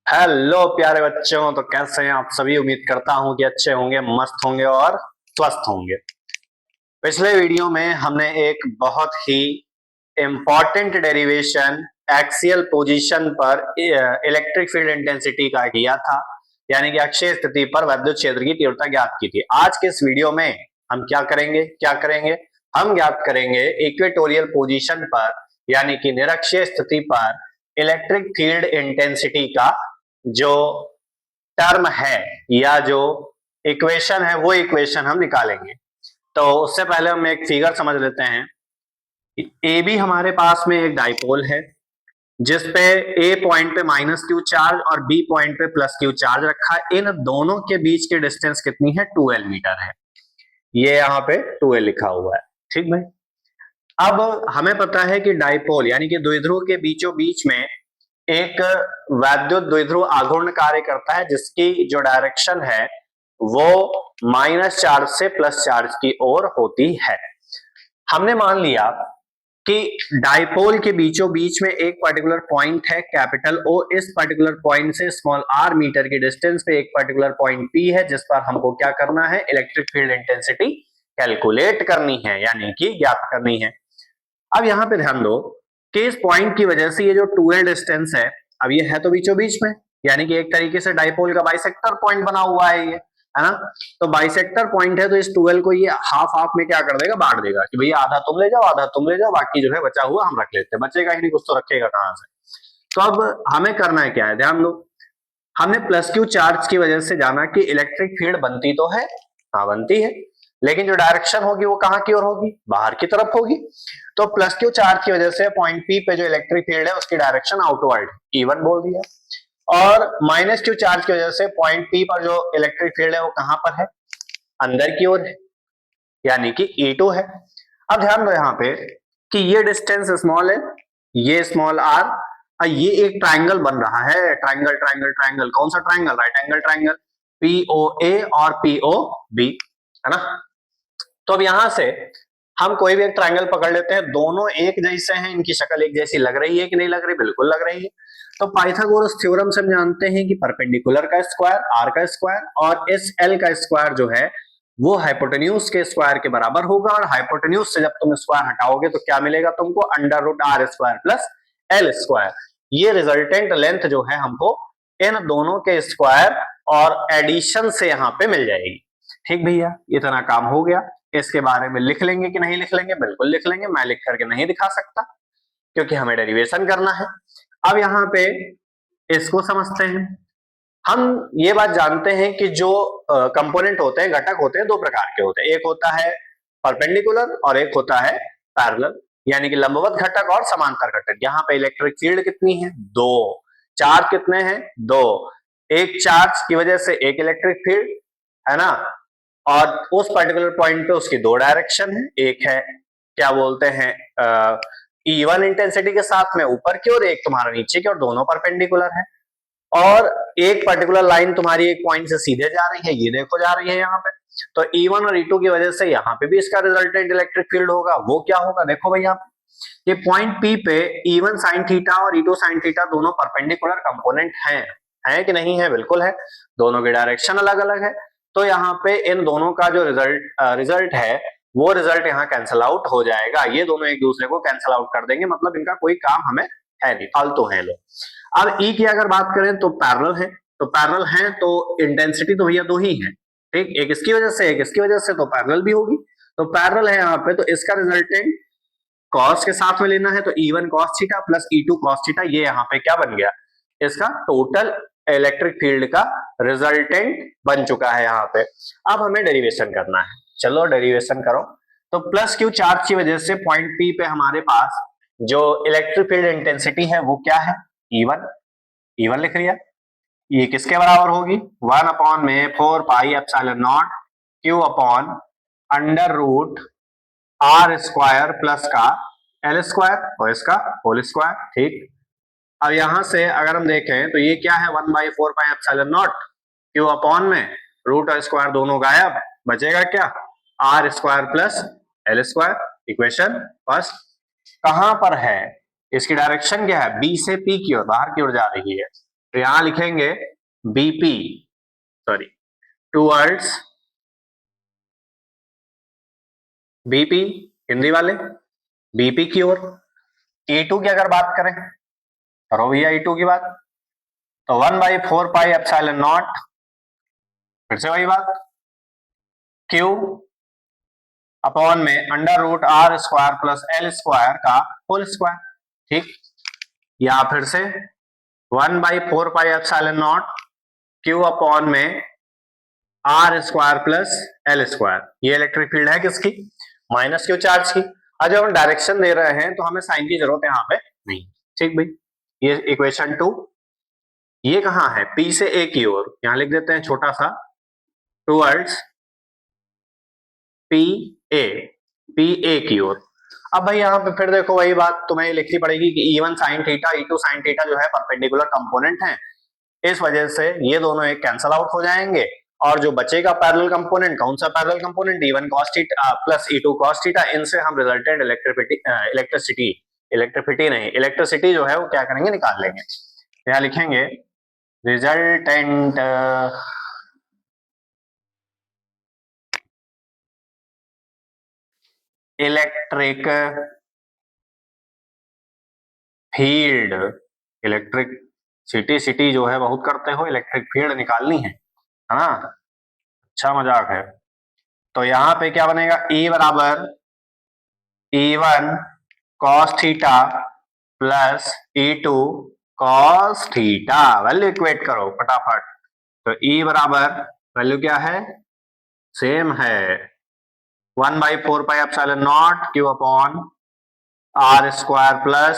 Hello प्यारे बच्चों, तो कैसे हैं आप सभी। उम्मीद करता हूं कि अच्छे होंगे, मस्त होंगे और स्वस्थ होंगे। पिछले वीडियो में हमने एक बहुत ही इंपॉर्टेंट डेरिवेशन एक्सियल पोजीशन पर इलेक्ट्रिक फील्ड इंटेंसिटी का किया था, यानी कि अक्षीय स्थिति पर विद्युत क्षेत्र की तीव्रता ज्ञात की थी। आज के इस वीडियो में हम क्या करेंगे, हम ज्ञात करेंगे इक्वेटोरियल पोजीशन पर, यानी कि निरक्षीय स्थिति पर इलेक्ट्रिक फील्ड इंटेंसिटी का जो टर्म है या जो इक्वेशन है वो इक्वेशन हम निकालेंगे। तो उससे पहले हम एक फिगर समझ लेते हैं। ए बी हमारे पास में एक डाइपोल है जिसपे ए पॉइंट पे माइनस क्यू चार्ज और बी पॉइंट पे प्लस क्यू चार्ज रखा है। इन दोनों के बीच की डिस्टेंस कितनी है? 2l मीटर है। ये यहाँ पे 2l लिखा हुआ है। ठीक भाई। अब हमें पता है कि डाइपोल यानी कि द्विध्रुव के बीचों बीच में एक वैद्युत द्विध्रुव आघूर्ण कार्य करता है, जिसकी जो डायरेक्शन है वो माइनस चार्ज से प्लस चार्ज की ओर होती है। हमने मान लिया कि डाइपोल के बीचों बीच में एक पर्टिकुलर पॉइंट है कैपिटल ओ, इस पर्टिकुलर पॉइंट से स्मॉल r मीटर की डिस्टेंस पे एक पर्टिकुलर पॉइंट P है, जिस पर हमको क्या करना है? इलेक्ट्रिक फील्ड इंटेंसिटी कैलकुलेट करनी है, यानी कि ज्ञात करनी है। अब यहाँ पे ध्यान दो कि इस पॉइंट की वजह से ये जो 2l डिस्टेंस है, अब ये है तो बीचों बीच में, यानी कि एक तरीके से डाइपोल का बाइसेक्टर पॉइंट बना हुआ है ये, है ना। तो बाइसेक्टर पॉइंट है, तो इस 2l को ये हाफ हाफ में क्या कर देगा? बांट देगा कि भैया आधा तुम ले जाओ, आधा तुम ले जाओ, बाकी जो है बचा हुआ हम रख लेते हैं। बचेगा ही नहीं, कुछ तो रखेगा कहां से। तो अब हमें करना है क्या है, ध्यान दो। हमने प्लस क्यू चार्ज की वजह से जाना कि इलेक्ट्रिक फील्ड बनती तो है, हाँ बनती है, लेकिन जो डायरेक्शन होगी वो कहां की ओर होगी? बाहर की तरफ होगी। तो प्लस क्यू चार्ज की वजह से पॉइंट पी पे जो इलेक्ट्रिक फील्ड है उसकी डायरेक्शन आउटवर्ड E1 बोल दिया, और माइनस क्यू चार्ज की वजह से पॉइंट पी पर जो इलेक्ट्रिक फील्ड है वो कहां पर है? अंदर की ओर है, यानी कि E2 है। अब ध्यान दो यहाँ पे कि ये डिस्टेंस स्मॉल है, ये स्मॉल r, ये एक ट्राइंगल बन रहा है। ट्राइंगल ट्राइंगल ट्राइंगल, कौन सा triangle? Right angle triangle, POA और POB, है ना। तो अब यहां से हम कोई भी एक ट्राइंगल पकड़ लेते हैं, दोनों एक जैसे हैं, इनकी शक्ल एक जैसी लग रही है कि नहीं लग रही? बिल्कुल लग रही है। तो पाइथागोरस थ्योरम से हम जानते हैं कि परपेंडिकुलर का स्क्वायर r का स्क्वायर और इस l का स्क्वायर जो है वो हाइपोटेन्यूज के स्क्वायर के बराबर होगा, और हाइपोटेन्यूज से जब तुम स्क्वायर हटाओगे तो क्या मिलेगा तुमको? Under root r square plus l square. ये रिजल्टेंट लेंथ जो है हमको इन दोनों के स्क्वायर और एडिशन से यहाँ पे मिल जाएगी। ठीक भैया, इतना काम हो गया। इसके बारे में लिख लेंगे कि नहीं लिख लेंगे? बिल्कुल लिख लेंगे। मैं लिख करके नहीं दिखा सकता क्योंकि हमें डेरिवेशन करना है। अब यहाँ पे इसको समझते हैं। हम ये बात जानते हैं कि जो कंपोनेंट होते हैं, घटक होते हैं, दो प्रकार के होते हैं। एक होता है परपेंडिकुलर और एक होता है पैरेलल, यानी कि लंबवत घटक और समांतर घटक। यहाँ पे इलेक्ट्रिक फील्ड कितनी है? 2। चार्ज कितने हैं? 2। एक चार्ज की वजह से एक इलेक्ट्रिक फील्ड, है ना, और उस पर्टिकुलर पॉइंट पे उसकी दो डायरेक्शन है। एक है क्या बोलते हैं E1 इंटेंसिटी के साथ में ऊपर की ओर, एक तुम्हारा नीचे की ओर, दोनों परपेंडिकुलर है। और एक पर्टिकुलर लाइन तुम्हारी एक पॉइंट से सीधे जा रही है, ये देखो जा रही है यहाँ पे। तो E1 और E2 की वजह से यहाँ पे भी इसका रिजल्टेंट इलेक्ट्रिक फील्ड होगा। वो क्या होगा? देखो भाई यहाँ पे ये पॉइंट P पे E1 साइन थीटा और E2 साइन थीटा दोनों परपेंडिकुलर कंपोनेंट हैं कि नहीं है? बिल्कुल है। दोनों की डायरेक्शन अलग अलग है। तो यहाँ पे इन दोनों का जो रिजल्ट है वो रिजल्ट यहाँ कैंसल आउट हो जाएगा। ये दोनों एक दूसरे को कैंसल आउट कर देंगे, मतलब इनका कोई काम हमें है नहीं, फालतू है लोग। अब ई की अगर बात करें तो पैरेलल है, तो पैरेलल है तो इंटेंसिटी तो भैया दो ही है। ठीक, एक इसकी वजह से एक इसकी वजह से, तो पैरेलल भी होगी। तो पैरेलल है यहाँ पे, तो इसका रिजल्टेंट कॉस के साथ में लेना है, तो E1 cos theta plus E2 cos theta, ये यहाँ पे क्या बन गया? इसका टोटल इलेक्ट्रिक फील्ड का रिजल्टेंट बन चुका है यहाँ पे। अब हमें डेरिवेशन करना है, चलो डेरिवेशन करो। तो प्लस क्यू चार्ज की वजह से पॉइंट P पे हमारे पास जो इलेक्ट्रिक फील्ड इंटेंसिटी है वो क्या है? E1 लिख लिया। ये किसके बराबर होगी? 1 अपॉन में 4 pi epsilon naught Q upon under root R square plus का L स्क्वायर और इसका होल स्क्वायर। ठीक, अब यहां से अगर हम देखें तो ये क्या है? 1/4 pi epsilon naught Q upon में रूट और स्क्वायर दोनों गायब, बचेगा क्या? R square plus L square. Equation first कहां पर है? इसकी डायरेक्शन क्या है? B से P की ओर, बाहर की ओर जा रही है। तो यहां लिखेंगे BP, sorry towards BP, Hindi वाले बीपी की ओर। E2 की अगर बात करें, करो भैया E2 की बात, तो 1/4πε0, फिर से वही बात, Q अपॉन में √r² प्लस L² का होल स्क्वायर। ठीक, या फिर से 1/4πε0 Q अपॉन में r² प्लस L²। ये इलेक्ट्रिक फील्ड है किसकी, माइनस क्यू चार्ज की। आज जब हम डायरेक्शन दे रहे हैं तो हमें साइन की जरूरत यहाँ पे नहीं। ठीक भाई, ये इक्वेशन 2। ये कहाँ है, P से A की ओर, यहां लिख देते हैं छोटा सा, टूवर्ड्स PA की ओर। अब भाई यहाँ पे फिर देखो वही बात तुम्हें लिखनी पड़ेगी कि E1 sin theta E2 sin theta जो है परपेंडिकुलर कंपोनेंट है, इस वजह से ये दोनों एक कैंसल आउट हो जाएंगे, और जो बचेगा पैरेलल कंपोनेंट, कौन सा parallel component, E1 cos theta plus E2 cos theta, इनसे हम रिजल्टेंट इलेक्ट्रिसिटी जो है वो क्या करेंगे, निकाल लेंगे। यहाँ लिखेंगे resultant electric field, electric city जो है बहुत करते हो, इलेक्ट्रिक फील्ड निकालनी है ना, अच्छा मजाक है। तो यहाँ पे क्या बनेगा, E बराबर E1 cos theta plus E2 cos theta, value equate करो फटाफट। तो E बराबर वैल्यू क्या है, सेम है 1/4πε0 Q upon r² plus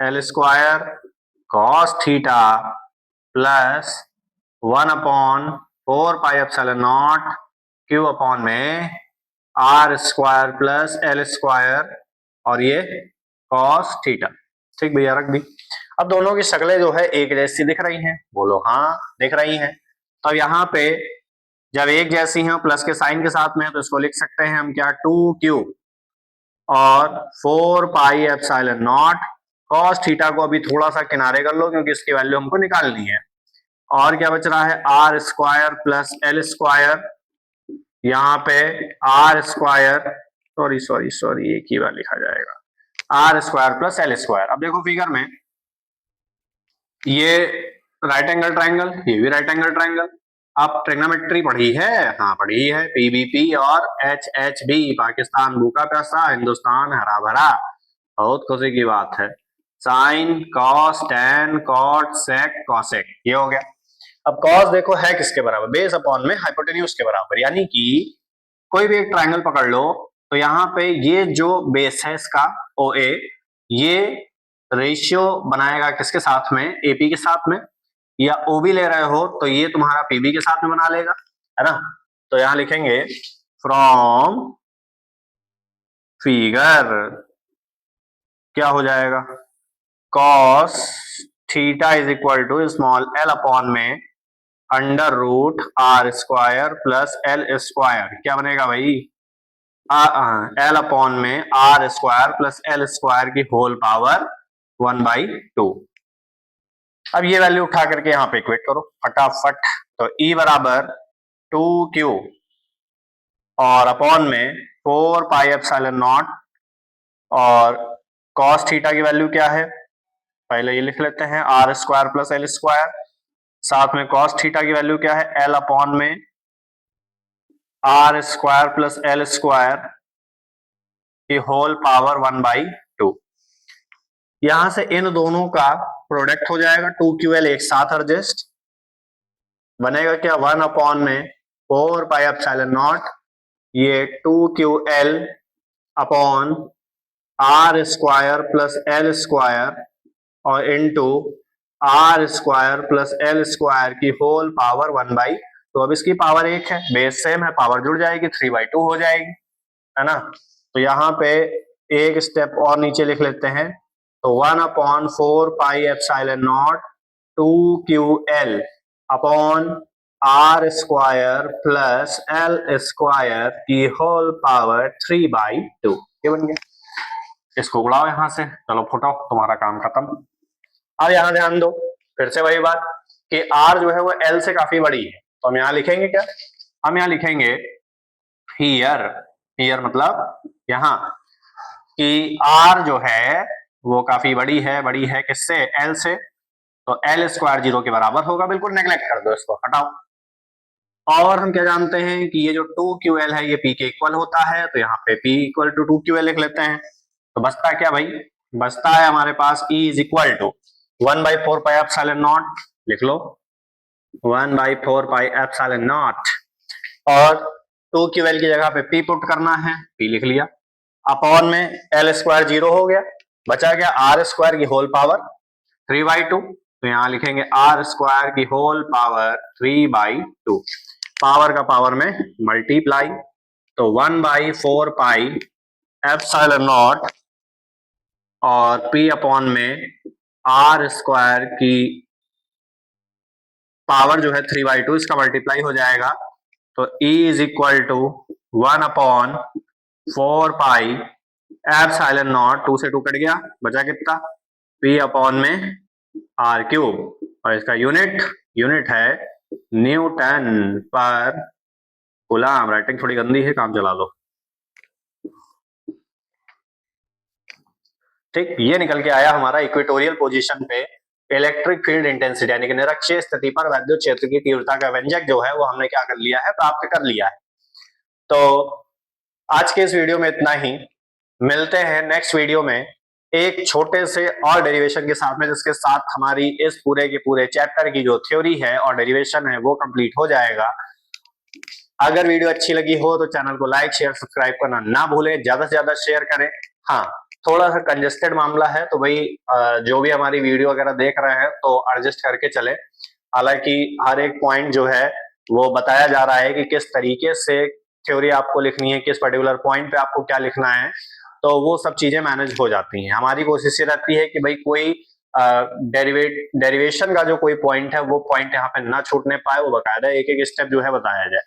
L² cos theta plus 1/4πε0 Q upon में r² प्लस L², और ये cos थीटा। ठीक भैया, रख दी। अब दोनों की शक्लें जो है एक जैसी दिख रही हैं, बोलो हाँ दिख रही हैं। तो यहाँ पे जब एक जैसी हैं प्लस के साइन के साथ में, तो इसको लिख सकते हैं हम क्या, 2Q और 4πε0 cos थीटा को अभी थोड़ा सा किनारे कर लो क्योंकि इसकी वैल्यू हमको निकालनी है। और क्या बच रहा है, r² प्लस L², यहाँ पे r², सॉरी एक ही बार लिखा जाएगा, r² प्लस L²। अब देखो फिगर में, ये राइट एंगल ट्राइंगल, ये भी राइट एंगल ट्राइंगल। आप ट्रिग्नोमेट्री पढ़ी है, हाँ पढ़ी है, PBP और HHB, पाकिस्तान भूखा प्यासा, हिंदुस्तान हरा भरा, बहुत खुशी की बात है। साइन, कॉस, टैन, कॉट, सेक, कॉसेक, ये हो गया। अब कॉस देखो है किसके बराबर, बेस अपॉन में हाइपोटेन्यूज के बराबर, यानी कि कोई भी एक ट्राइंगल पकड़ लो, तो यहाँ पे ये जो बेस है इसका OA, ये रेशियो बनाएगा किसके साथ में, AP के साथ में, या OB ले रहे हो तो ये तुम्हारा PB के साथ में बना लेगा, है ना। तो यहां लिखेंगे फ्रॉम फिगर क्या हो जाएगा, cos theta is equal to small l upon में √r² प्लस L², क्या बनेगा भाई, L अपॉन में r² प्लस L² की होल पावर 1/2। अब ये वैल्यू उठा करके यहाँ पे इक्वेट करो फटाफट। तो E बराबर 2Q और अपॉन में 4πε0, और cos थीटा की वैल्यू क्या है, पहले ये लिख लेते हैं, r² प्लस L², साथ में cos थीटा की वैल्यू क्या है, L अपॉन में r² प्लस L² की होल पावर 1/2। यहां से इन दोनों का प्रोडक्ट हो जाएगा, 2QL एक साथ एडजस्ट बनेगा क्या, 1 अपॉन में 4πε0, ये 2QL upon r² plus L² और इनटू r² प्लस L² की होल पावर 1/2। तो अब इसकी पावर 1 है, बेस सेम है, पावर जुड़ जाएगी, 3/2 हो जाएगी, है ना। तो यहाँ पे एक स्टेप और नीचे लिख लेते हैं, तो 1/4πε0 2QL upon r² plus L² की होल पावर 3/2, ये बन गया। इसको उड़ाओ यहां से, चलो फुटाओ, तुम्हारा काम खत्म। अब यहां ध्यान दो, फिर से वही बात, कि आर जो है वो एल से काफी बड़ी है, तो हम यहाँ लिखेंगे क्या, हम यहाँ लिखेंगे हियर, हियर मतलब यहाँ, कि आर जो है वो काफी बड़ी है किससे, एल से, तो एल स्क्वायर 0 के बराबर होगा, बिल्कुल नेग्लेक्ट कर दो इसको, हटाओ। और हम क्या जानते हैं कि ये जो 2QL है ये P के इक्वल होता है, तो यहाँ पे P इक्वल टू 2QL लिख लेते हैं। तो बचता क्या भाई, बचता है हमारे पास E is equal to 1/4 pi epsilon naught, लिख लो 1/4 पाई एप्सिलॉन नॉट, और 2QL की जगह पे P पुट करना है, P लिख लिया, अपॉन में L स्क्वायर 0 हो गया, बचा गया R स्क्वायर की होल पावर 3/2, तो यहाँ लिखेंगे R स्क्वायर की होल पावर 3/2, पावर का पावर में मल्टीप्लाई, तो 1/4 पाई एप्सिलॉन नॉट और P अपॉन में R स्क्वायर की पावर जो है 3/2, इसका मल्टीप्लाई हो जाएगा, तो E is equal to 1/4 pi epsilon naught, 2 से 2 कट गया, बचा कितना, P अपॉन में R क्यूब, और इसका यूनिट है न्यूटन पर कूलम। राइटिंग थोड़ी गंदी है, काम चला लो। ठीक, ये निकल के आया हमारा इक्वेटोरियल पोजीशन पे इलेक्ट्रिक फील्ड इंटेंसिटी, यानी कि निरक्षीय स्थिति पर विद्युत क्षेत्र की तीव्रता का व्यंजक जो है वो हमने क्या कर लिया है, प्राप्त कर लिया है। तो आज के इस वीडियो में इतना ही, मिलते हैं नेक्स्ट वीडियो में एक छोटे से और डेरिवेशन के साथ में, जिसके साथ हमारी इस पूरे के पूरे चैप्टर की जो थ्योरी है और डेरिवेशन है वो कंप्लीट हो जाएगा। अगर वीडियो अच्छी लगी हो तो चैनल को लाइक शेयर सब्सक्राइब करना ना भूलें, ज्यादा से ज्यादा शेयर करें। हाँ, थोड़ा सा कंजेस्टेड मामला है, तो भाई जो भी हमारी वीडियो वगैरह देख रहे हैं तो एडजस्ट करके चले। हालांकि हर एक पॉइंट जो है वो बताया जा रहा है कि किस तरीके से थ्योरी आपको लिखनी है, किस पर्टिकुलर पॉइंट पे आपको क्या लिखना है, तो वो सब चीजें मैनेज हो जाती हैं। हमारी कोशिश ये रहती है कि भाई कोई डेरिवेशन का जो कोई पॉइंट है वो पॉइंट यहाँ पे ना छूटने पाए, वो बकायदा एक एक स्टेप जो है बताया जाए।